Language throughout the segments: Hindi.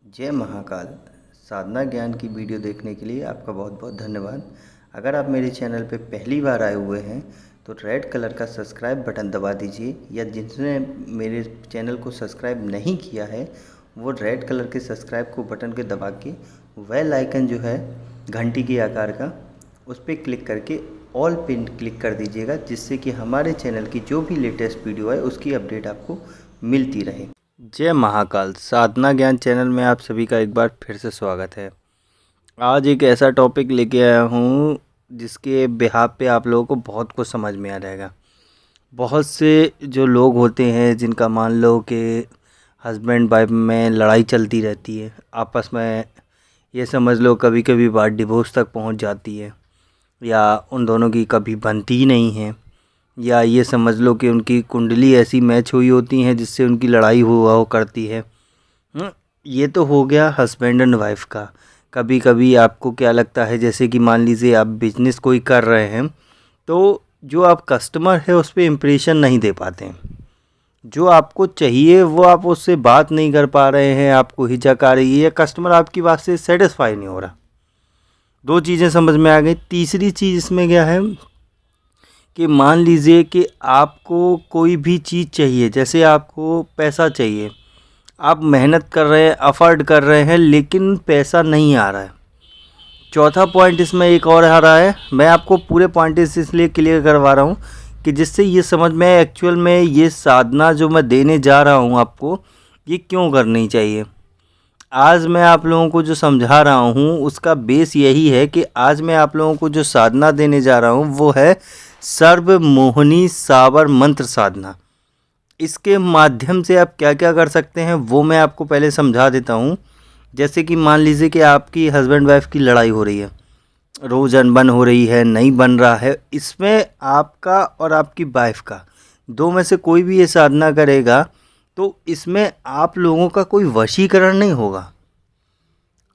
जय महाकाल। साधना ज्ञान की वीडियो देखने के लिए आपका बहुत बहुत धन्यवाद। अगर आप मेरे चैनल पे पहली बार आए हुए हैं तो रेड कलर का सब्सक्राइब बटन दबा दीजिए, या जिसने मेरे चैनल को सब्सक्राइब नहीं किया है वो रेड कलर के सब्सक्राइब को बटन के दबा के बेल आइकन जो है घंटी के आकार का, उस पर क्लिक करके ऑल पिन क्लिक कर दीजिएगा, जिससे कि हमारे चैनल की जो भी लेटेस्ट वीडियो है उसकी अपडेट आपको मिलती रहे। जय महाकाल। साधना ज्ञान चैनल में आप सभी का एक बार फिर से स्वागत है। आज एक ऐसा टॉपिक लेके आया हूँ जिसके बिहाफ पे आप लोगों को बहुत कुछ समझ में आ जाएगा। बहुत से जो लोग होते हैं जिनका मान लो कि हस्बैंड वाइफ में लड़ाई चलती रहती है आपस में, ये समझ लो कभी कभी बात डिवोर्स तक पहुँच जाती है, या उन दोनों की कभी बनती ही नहीं है, या ये समझ लो कि उनकी कुंडली ऐसी मैच हुई होती हैं जिससे उनकी लड़ाई हुआ हो करती है। ये तो हो गया हस्बैंड एंड वाइफ का। कभी कभी आपको क्या लगता है, जैसे कि मान लीजिए आप बिजनेस कोई कर रहे हैं तो जो आप कस्टमर है उस पर इम्प्रेशन नहीं दे पाते हैं, जो आपको चाहिए वो आप उससे बात नहीं कर पा रहे हैं, आपको हिचक आ रही है, या कस्टमर आपकी बात से सेटिस्फाई नहीं हो रहा। दो चीज़ें समझ में आ गई। तीसरी चीज़ इसमें क्या है कि मान लीजिए कि आपको कोई भी चीज़ चाहिए, जैसे आपको पैसा चाहिए, आप मेहनत कर रहे हैं, अफर्ट कर रहे हैं, लेकिन पैसा नहीं आ रहा है। चौथा पॉइंट इसमें एक और आ रहा है, मैं आपको पूरे पॉइंट इसलिए क्लियर करवा रहा हूँ कि जिससे ये समझ में एक्चुअल में ये साधना जो मैं देने जा रहा हूँ आपको, ये क्यों करनी चाहिए। आज मैं आप लोगों को जो समझा रहा हूँ उसका बेस यही है कि आज मैं आप लोगों को जो साधना देने जा रहा हूँ वो है सर्वमोहिनी सावर मंत्र साधना। इसके माध्यम से आप क्या क्या कर सकते हैं वो मैं आपको पहले समझा देता हूँ। जैसे कि मान लीजिए कि आपकी हस्बैंड वाइफ की लड़ाई हो रही है, रोज़ अनबन हो रही है, नहीं बन रहा है, इसमें आपका और आपकी वाइफ का दो में से कोई भी ये साधना करेगा तो इसमें आप लोगों का कोई वशीकरण नहीं होगा।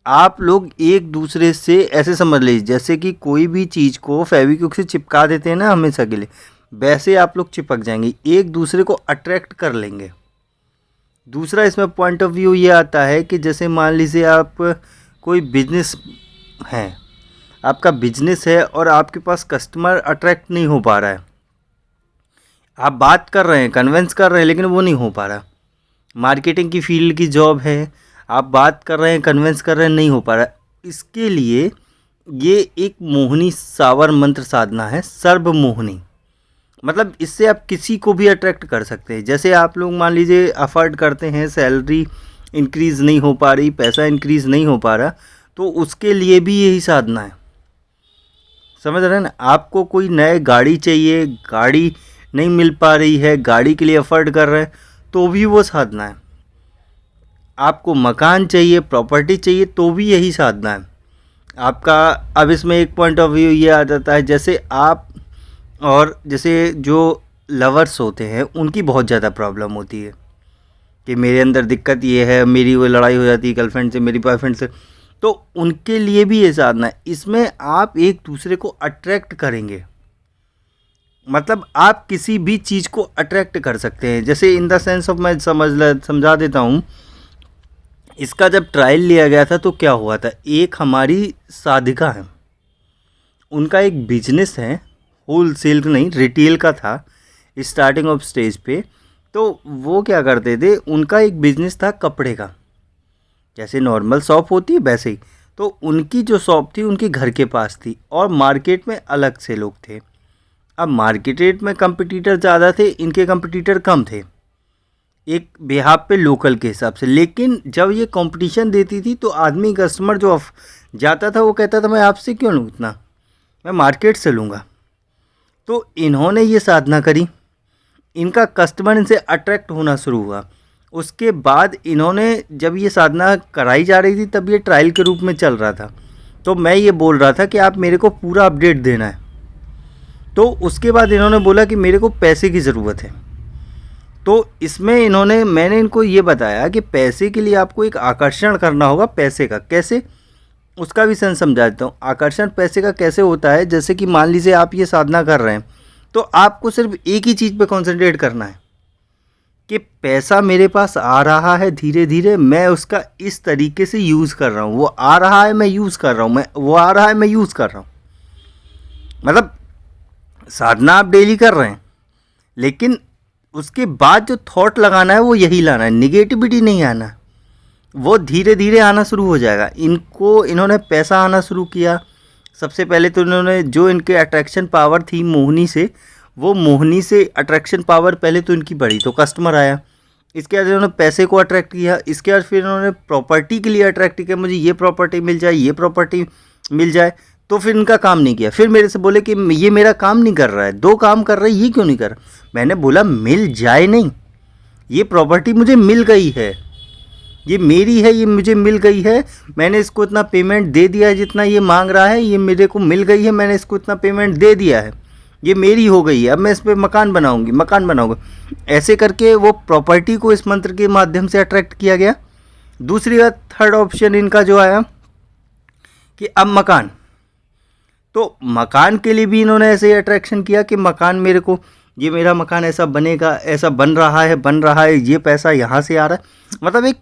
आप लोग एक दूसरे से ऐसे समझ लीजिए जैसे कि कोई भी चीज़ को फेविक्विक से चिपका देते हैं ना हमेशा के लिए, वैसे आप लोग चिपक जाएंगे, एक दूसरे को अट्रैक्ट कर लेंगे। दूसरा इसमें पॉइंट ऑफ व्यू ये आता है कि जैसे मान लीजिए आप कोई बिजनेस है, आपका बिजनेस है और आपके पास कस्टमर अट्रैक्ट नहीं हो पा रहा है, आप बात कर रहे हैं, कन्विंस कर रहे हैं, लेकिन वो नहीं हो पा रहा। मार्केटिंग की फील्ड की जॉब है, आप बात कर रहे हैं, कन्विंस कर रहे हैं, नहीं हो पा रहा। इसके लिए ये एक मोहिनी सावर मंत्र साधना है, सर्वमोहिनी। मतलब इससे आप किसी को भी अट्रैक्ट कर सकते हैं। जैसे आप लोग मान लीजिए अफर्ट करते हैं, सैलरी इंक्रीज़ नहीं हो पा रही, पैसा इंक्रीज़ नहीं हो पा रहा, तो उसके लिए भी यही साधना है। समझ रहे हैं ना। आपको कोई नए गाड़ी चाहिए, गाड़ी नहीं मिल पा रही है, गाड़ी के लिए अफर्ट कर रहे हैं, तो भी वो साधना है। आपको मकान चाहिए, प्रॉपर्टी चाहिए, तो भी यही साधना है आपका। अब इसमें एक पॉइंट ऑफ व्यू ये आ जाता है, जैसे आप और जैसे जो लवर्स होते हैं उनकी बहुत ज़्यादा प्रॉब्लम होती है कि मेरे अंदर दिक्कत ये है, मेरी वो लड़ाई हो जाती है गर्लफ्रेंड से, मेरी बॉयफ्रेंड से, तो उनके लिए भी ये साधना है। इसमें आप एक दूसरे को अट्रैक्ट करेंगे, मतलब आप किसी भी चीज़ को अट्रैक्ट कर सकते हैं। जैसे इन द सेंस ऑफ मैं समझा देता हूँ। इसका जब ट्रायल लिया गया था तो क्या हुआ था, एक हमारी साधिका है, उनका एक बिजनेस है, होल सेल नहीं रिटेल का था, स्टार्टिंग ऑफ स्टेज पे। तो वो क्या करते थे, उनका एक बिजनेस था कपड़े का, जैसे नॉर्मल शॉप होती है वैसे ही। तो उनकी जो शॉप थी उनके घर के पास थी और मार्केट में अलग से लोग थे। अब मार्केट में कंपटीटर ज़्यादा थे, इनके कंपटीटर कम थे एक बिहाफ पे लोकल के हिसाब से। लेकिन जब ये कंपटीशन देती थी तो आदमी कस्टमर जो जाता था वो कहता था मैं आपसे क्यों लूँ इतना, मैं मार्केट से लूँगा। तो इन्होंने ये साधना करी, इनका कस्टमर इनसे अट्रैक्ट होना शुरू हुआ। उसके बाद इन्होंने जब ये साधना कराई जा रही थी तब ये ट्रायल के रूप में चल रहा था, तो मैं ये बोल रहा था कि आप मेरे को पूरा अपडेट देना है। तो उसके बाद इन्होंने बोला कि मेरे को पैसे की ज़रूरत है। तो इसमें मैंने इनको ये बताया कि पैसे के लिए आपको एक आकर्षण करना होगा। पैसे का कैसे, उसका भी सेंस समझा देता हूँ। आकर्षण पैसे का कैसे होता है, जैसे कि मान लीजिए आप ये साधना कर रहे हैं तो आपको सिर्फ एक ही चीज़ पे कंसंट्रेट करना है। कि पैसा मेरे पास आ रहा है धीरे धीरे, मैं उसका इस तरीके से यूज़ कर रहा हूँ। वो आ रहा है मैं यूज़ कर रहा हूँ, वो आ रहा है मैं यूज़ कर रहा हूँ। मतलब साधना आप डेली कर रहे हैं, लेकिन उसके बाद जो थॉट लगाना है वो यही लाना है, निगेटिविटी नहीं आना। वो धीरे धीरे आना शुरू हो जाएगा। इन्होंने पैसा आना शुरू किया। सबसे पहले तो इन्होंने जो इनके अट्रैक्शन पावर थी मोहिनी से, वो मोहिनी से अट्रैक्शन पावर पहले तो इनकी बढ़ी, तो कस्टमर आया। इसके बाद इन्होंने पैसे को अट्रैक्ट किया। इसके बाद फिर इन्होंने प्रॉपर्टी के लिए अट्रैक्ट किया, मुझे ये प्रॉपर्टी मिल जाए, ये प्रॉपर्टी मिल जाए। तो फिर इनका काम नहीं किया। फिर मेरे से बोले कि ये मेरा काम नहीं कर रहा है, 2 काम कर रहा है, ये क्यों नहीं कर रहा। मैंने बोला मिल जाए नहीं, ये प्रॉपर्टी मुझे मिल गई है, ये मेरी है, ये मुझे मिल गई है। मैंने इसको इतना पेमेंट दे दिया है जितना ये मांग रहा है, ये मेरे को मिल गई है, मैंने इसको इतना पेमेंट दे दिया है, ये मेरी हो गई है। अब मैं इस पर मकान बनाऊंगा। ऐसे करके वो प्रॉपर्टी को इस मंत्र के माध्यम से अट्रैक्ट किया गया। दूसरी बात, थर्ड ऑप्शन इनका जो आया कि अब मकान, तो मकान के लिए भी इन्होंने ऐसे ही अट्रैक्शन किया कि मकान मेरे को, ये मेरा मकान ऐसा बनेगा, ऐसा बन रहा है, ये पैसा यहाँ से आ रहा है। मतलब एक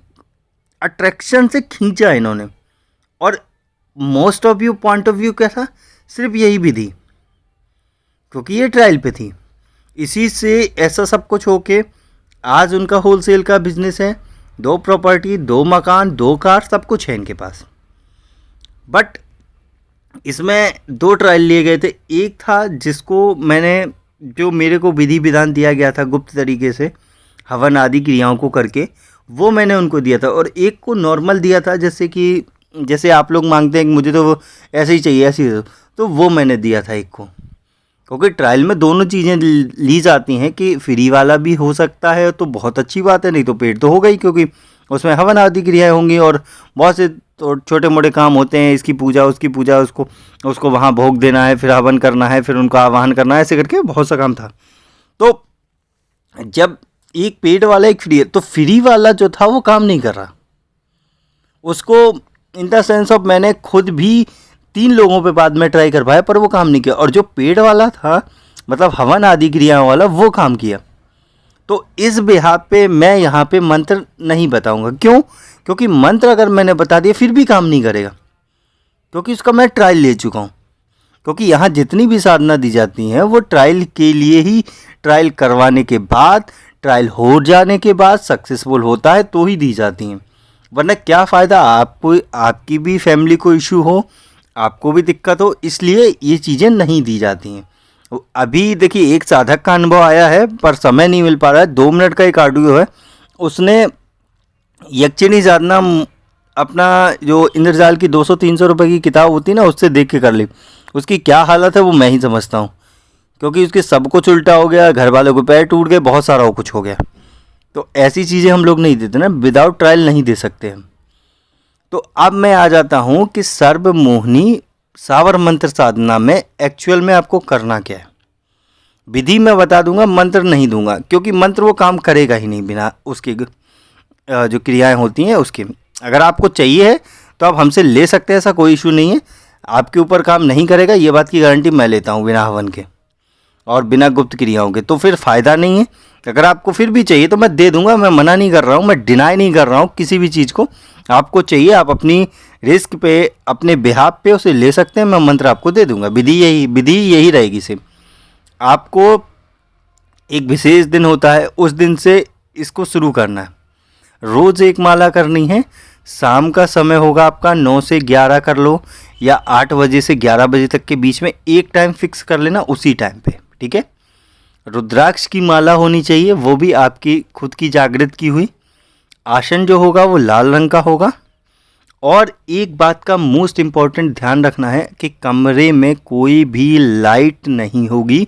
अट्रैक्शन से खींचा इन्होंने। और most of view point of view क्या था, सिर्फ यही भी थी, क्योंकि ये ट्रायल पे थी। इसी से ऐसा सब कुछ होके आज उनका होलसेल का बिजनेस है, 2 प्रॉपर्टी, 2 मकान, 2 कार, सब कुछ है इनके पास। बट इसमें 2 ट्रायल लिए गए थे। एक था जिसको मैंने, जो मेरे को विधि विधान दिया गया था गुप्त तरीके से हवन आदि क्रियाओं को करके, वो मैंने उनको दिया था। और एक को नॉर्मल दिया था, जैसे आप लोग मांगते हैं कि मुझे तो वो ऐसे ही चाहिए, ऐसे ही, तो वो मैंने दिया था एक को। क्योंकि ट्रायल में दोनों चीज़ें ली जाती हैं कि फ्री वाला भी हो सकता है तो बहुत अच्छी बात है, नहीं तो पेड तो होगा ही, क्योंकि उसमें हवन आदि क्रियाएँ होंगी और बहुत से तो छोटे मोटे काम होते हैं, इसकी पूजा, उसकी पूजा, उसको वहाँ भोग देना है, फिर हवन करना है, फिर उनका आवाहन करना है, ऐसे करके बहुत सा काम था। तो जब एक पेड वाला एक फ्री है, तो फ्री वाला जो था वो काम नहीं कर रहा। उसको इन द सेंस ऑफ मैंने खुद भी 3 लोगों पे बाद में ट्राई कर पाया, पर वो काम नहीं किया। और जो पेड वाला था, मतलब हवन आदि क्रियाओं वाला, वो काम किया। तो इस बिहाफ पे मैं यहाँ पे मंत्र नहीं बताऊंगा। क्यों? क्योंकि मंत्र अगर मैंने बता दिया फिर भी काम नहीं करेगा, क्योंकि उसका मैं ट्रायल ले चुका हूँ। क्योंकि यहाँ जितनी भी साधना दी जाती हैं वो ट्रायल के लिए ही, ट्रायल करवाने के बाद, ट्रायल हो जाने के बाद सक्सेसफुल होता है तो ही दी जाती हैं। वरना क्या फ़ायदा, आपको, आपकी भी फैमिली को इशू हो, आपको भी दिक्कत हो, इसलिए ये चीज़ें नहीं दी जाती हैं। अभी देखिए एक साधक का अनुभव आया है, पर समय नहीं मिल पा रहा है। 2 मिनट का एक ऑडियो है, उसने यक्षिणी साधना अपना जो इंद्रजाल की 200-300 रुपए की किताब होती है ना, उससे देख के कर ली। उसकी क्या हालत है वो मैं ही समझता हूँ, क्योंकि उसके सब कुछ उल्टा हो गया, घर वालों को पैर टूट गए, बहुत सारा वो कुछ हो गया। तो ऐसी चीज़ें हम लोग नहीं देते ना, विदाउट ट्रायल नहीं दे सकते हम। तो अब मैं आ जाता हूँ कि सर्व मोहिनी सावर मंत्र साधना में एक्चुअल में आपको करना क्या है। विधि मैं बता दूंगा, मंत्र नहीं दूंगा, क्योंकि मंत्र वो काम करेगा ही नहीं बिना उसके जो क्रियाएं होती हैं उसके। अगर आपको चाहिए है तो आप हमसे ले सकते हैं, ऐसा कोई इशू नहीं है। आपके ऊपर काम नहीं करेगा, ये बात की गारंटी मैं लेता हूँ, बिना हवन के और बिना गुप्त क्रियाओं के। तो फिर फ़ायदा नहीं है। अगर आपको फिर भी चाहिए तो मैं दे दूंगा, मैं मना नहीं कर रहा हूँ, मैं डिनाई नहीं कर रहा हूँ किसी भी चीज़ को। आपको चाहिए, आप अपनी रिस्क पे, अपने बिहाफ पे उसे ले सकते हैं, मैं मंत्र आपको दे दूंगा। विधि यही रहेगी सिर्फ। आपको एक विशेष दिन होता है, उस दिन से इसको शुरू करना है। रोज़ 1 माला करनी है। शाम का समय होगा आपका 9 से 11 कर लो, या 8 बजे से 11 बजे तक के बीच में एक टाइम फिक्स कर लेना, उसी टाइम पे, ठीक है। रुद्राक्ष की माला होनी चाहिए, वो भी आपकी खुद की जागृत की हुई। आसन जो होगा वो लाल रंग का होगा। और एक बात का मोस्ट इम्पॉर्टेंट ध्यान रखना है कि कमरे में कोई भी लाइट नहीं होगी,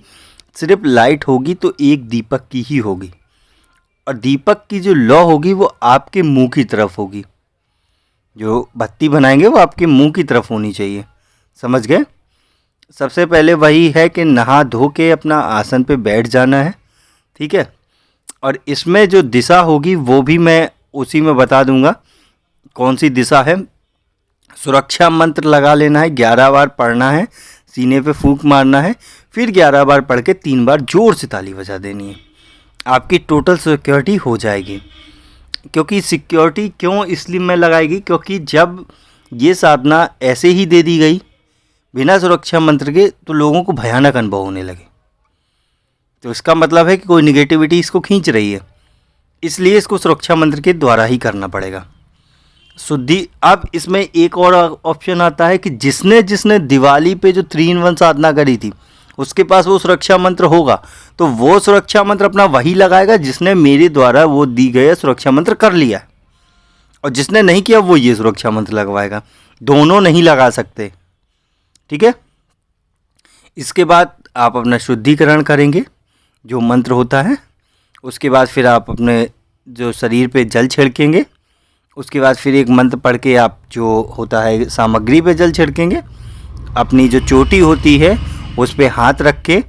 सिर्फ लाइट होगी तो एक दीपक की ही होगी। और दीपक की जो लौ होगी वो आपके मुंह की तरफ होगी। जो बत्ती बनाएंगे वो आपके मुंह की तरफ होनी चाहिए, समझ गए। सबसे पहले वही है कि नहा धो के अपना आसन पे बैठ जाना है, ठीक है। और इसमें जो दिशा होगी वो भी मैं उसी में बता दूंगा कौन सी दिशा है। सुरक्षा मंत्र लगा लेना है, 11 बार पढ़ना है, सीने पे फूंक मारना है, फिर 11 बार पढ़ के 3 बार जोर से ताली बजा देनी है। आपकी टोटल सिक्योरिटी हो जाएगी। क्योंकि सिक्योरिटी क्यों इसलिए मैं लगाएगी, क्योंकि जब ये साधना ऐसे ही दे दी गई बिना सुरक्षा मंत्र के तो लोगों को भयानक अनुभव होने लगे। तो इसका मतलब है कि कोई निगेटिविटी इसको खींच रही है, इसलिए इसको सुरक्षा मंत्र के द्वारा ही करना पड़ेगा शुद्धि। अब इसमें एक और ऑप्शन आता है कि जिसने जिसने दिवाली पे जो 3-in-1 साधना करी थी उसके पास वो सुरक्षा मंत्र होगा, तो वो सुरक्षा मंत्र अपना वही लगाएगा जिसने मेरे द्वारा वो दी गए सुरक्षा मंत्र कर लिया है, और जिसने नहीं किया वो ये सुरक्षा मंत्र लगवाएगा। दोनों नहीं लगा सकते, ठीक है। इसके बाद आप अपना शुद्धिकरण करेंगे जो मंत्र होता है। उसके बाद फिर आप अपने जो शरीर पे जल छिड़केंगे। उसके बाद फिर एक मंत्र पढ़ के आप जो होता है सामग्री पे जल छिड़केंगे। अपनी जो चोटी होती है उस पे हाथ रख के,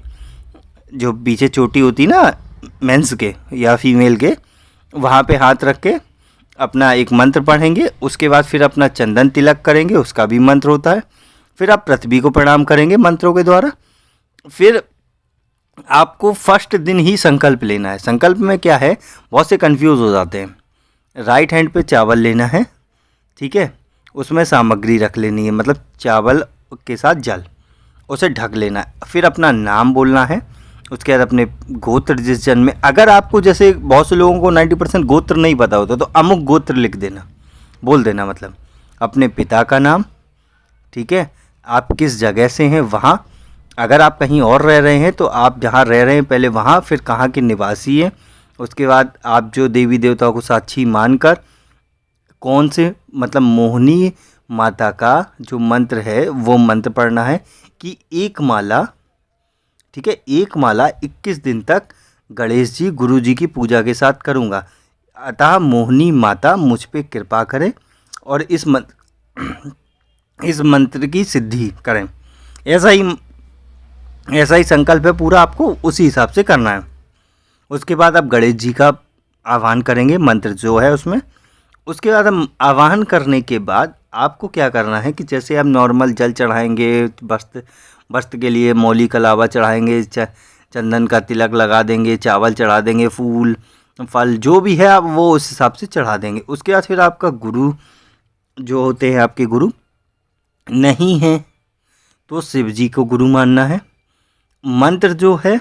जो पीछे चोटी होती ना मेंस के या फीमेल के, वहाँ पे हाथ रख के अपना एक मंत्र पढ़ेंगे। उसके बाद फिर अपना चंदन तिलक करेंगे, उसका भी मंत्र होता है। फिर आप पृथ्वी को प्रणाम करेंगे मंत्रों के द्वारा। फिर आपको फर्स्ट दिन ही संकल्प लेना है। संकल्प में क्या है, बहुत से कंफ्यूज हो जाते हैं। राइट हैंड पे चावल लेना है, ठीक है, उसमें सामग्री रख लेनी है, मतलब चावल के साथ जल, उसे ढक लेना है। फिर अपना नाम बोलना है। उसके बाद अपने गोत्र जिस जन्म में, अगर आपको जैसे बहुत से लोगों को 90% गोत्र नहीं पता होता तो अमुक गोत्र लिख देना, बोल देना, मतलब अपने पिता का नाम, ठीक है, आप किस जगह से हैं वहाँ, अगर आप कहीं और रह रहे हैं तो आप जहाँ रह रहे हैं पहले वहाँ, फिर कहाँ के निवासी हैं। उसके बाद आप जो देवी देवताओं को साक्षी मानकर कौन से, मतलब मोहिनी माता का जो मंत्र है वो मंत्र पढ़ना है कि एक माला, ठीक है, एक माला 21 दिन तक गणेश जी गुरु जी की पूजा के साथ करूँगा, अतः मोहिनी माता मुझ पे कृपा करें और इस मंत्र की सिद्धि करें। ऐसा ही संकल्प है पूरा, आपको उसी हिसाब से करना है। उसके बाद आप गणेश जी का आह्वान करेंगे मंत्र जो है उसमें। उसके बाद हम आह्वान करने के बाद आपको क्या करना है कि जैसे आप नॉर्मल जल चढ़ाएंगे, वस्त्र के लिए मौली का लावा चढ़ाएंगे, चंदन का तिलक लगा देंगे, चावल चढ़ा देंगे, फूल फल जो भी है आप वो उस हिसाब से चढ़ा देंगे। उसके बाद फिर आपका गुरु जो होते हैं, आपके गुरु नहीं हैं तो शिव जी को गुरु मानना है। मंत्र जो है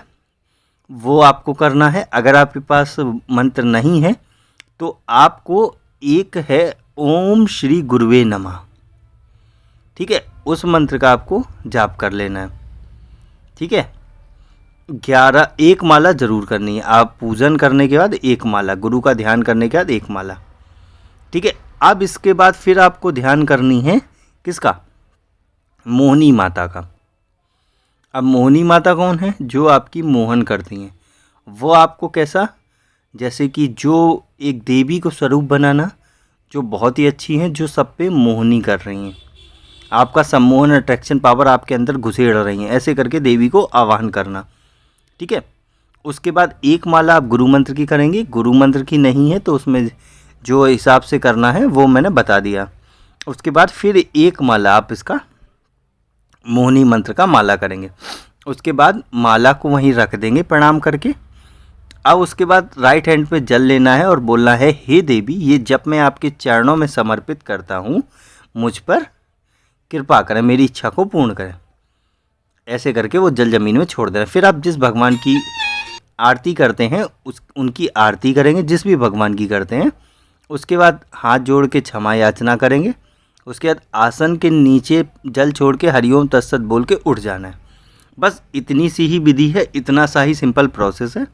वो आपको करना है। अगर आपके पास मंत्र नहीं है तो आपको एक है ओम श्री गुरुवे नमः, ठीक है, उस मंत्र का आपको जाप कर लेना है, ठीक है। 1 माला जरूर करनी है। आप पूजन करने के बाद 1 माला, गुरु का ध्यान करने के बाद 1 माला, ठीक है। अब इसके बाद फिर आपको ध्यान करनी है किसका, मोहिनी माता का। अब मोहिनी माता कौन है, जो आपकी मोहन करती हैं। वो आपको कैसा, जैसे कि जो एक देवी को स्वरूप बनाना, जो बहुत ही अच्छी हैं, जो सब पे मोहिनी कर रही हैं, आपका सम्मोहन अट्रैक्शन पावर आपके अंदर घुसेड़ रही हैं, ऐसे करके देवी को आवाहन करना, ठीक है। उसके बाद 1 माला आप गुरु मंत्र की करेंगे। गुरु मंत्र की नहीं है तो उसमें जो हिसाब से करना है वो मैंने बता दिया। उसके बाद फिर 1 माला आप इसका मोहिनी मंत्र का माला करेंगे। उसके बाद माला को वहीं रख देंगे प्रणाम करके। अब उसके बाद राइट हैंड पे जल लेना है और बोलना है, हे देवी, ये जब मैं आपके चरणों में समर्पित करता हूँ, मुझ पर कृपा करें, मेरी इच्छा को पूर्ण करें। ऐसे करके वो जल जमीन में छोड़ देना। फिर आप जिस भगवान की आरती करते हैं उनकी आरती करेंगे, जिस भी भगवान की करते हैं। उसके बाद हाथ जोड़ के क्षमा याचना करेंगे। उसके बाद आसन के नीचे जल छोड़ के हरिओम तत्सत बोल के उठ जाना है। बस इतनी सी ही विधि है, इतना सा ही सिंपल प्रोसेस है।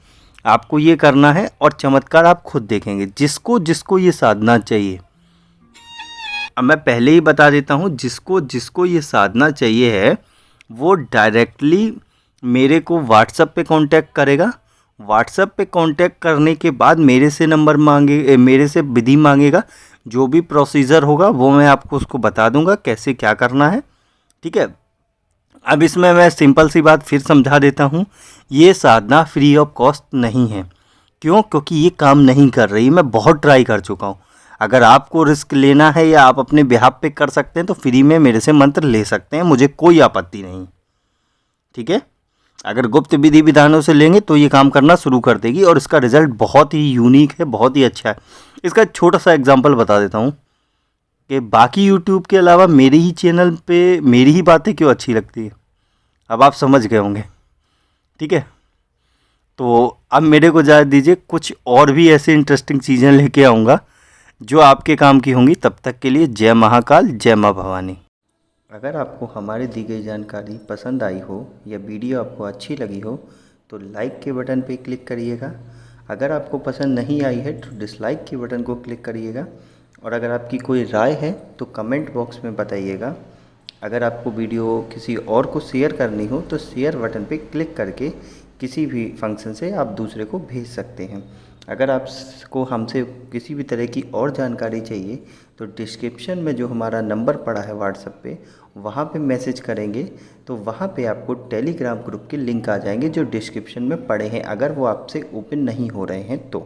आपको ये करना है और चमत्कार आप खुद देखेंगे। जिसको जिसको ये साधना चाहिए, अब मैं पहले ही बता देता हूँ, जिसको जिसको ये साधना चाहिए है वो डायरेक्टली मेरे को व्हाट्सएप पे कांटेक्ट करेगा। व्हाट्सएप पे कांटेक्ट करने के बाद मेरे से नंबर मांगे, मेरे से विधि मांगेगा। जो भी प्रोसीजर होगा वो मैं आपको उसको बता दूंगा कैसे क्या करना है, ठीक है। अब इसमें मैं सिंपल सी बात फिर समझा देता हूँ, ये साधना फ्री ऑफ कॉस्ट नहीं है। क्यों? क्योंकि ये काम नहीं कर रही। मैं बहुत ट्राई कर चुका हूँ। अगर आपको रिस्क लेना है या आप अपने बिहाफ पे कर सकते हैं तो फ्री में मेरे से मंत्र ले सकते हैं, मुझे कोई आपत्ति नहीं, ठीक है। अगर गुप्त विधि विधानों से लेंगे तो ये काम करना शुरू कर देगी और इसका रिज़ल्ट बहुत ही यूनिक है, बहुत ही अच्छा है। इसका एक छोटा सा एग्जांपल बता देता हूँ कि बाकी यूट्यूब के अलावा मेरे ही चैनल पे मेरी ही बातें क्यों अच्छी लगती है। अब आप समझ गए होंगे, ठीक है। तो अब मेरे को जा दीजिए, कुछ और भी ऐसे इंटरेस्टिंग चीज़ें लेके आऊँगा जो आपके काम की होंगी। तब तक के लिए जय महाकाल, जय माँ भवानी। अगर आपको हमारी दी गई जानकारी पसंद आई हो या वीडियो आपको अच्छी लगी हो तो लाइक के बटन पे क्लिक करिएगा। अगर आपको पसंद नहीं आई है तो डिसलाइक के बटन को क्लिक करिएगा। और अगर आपकी कोई राय है तो कमेंट बॉक्स में बताइएगा। अगर आपको वीडियो किसी और को शेयर करनी हो तो शेयर बटन पे क्लिक करके किसी भी फंक्शन से आप दूसरे को भेज सकते हैं। अगर आपको हमसे किसी भी तरह की और जानकारी चाहिए तो डिस्क्रिप्शन में जो हमारा नंबर पड़ा है व्हाट्सएप पे, वहाँ पे मैसेज करेंगे तो वहाँ पे आपको टेलीग्राम ग्रुप के लिंक आ जाएंगे जो डिस्क्रिप्शन में पड़े हैं, अगर वो आपसे ओपन नहीं हो रहे हैं तो।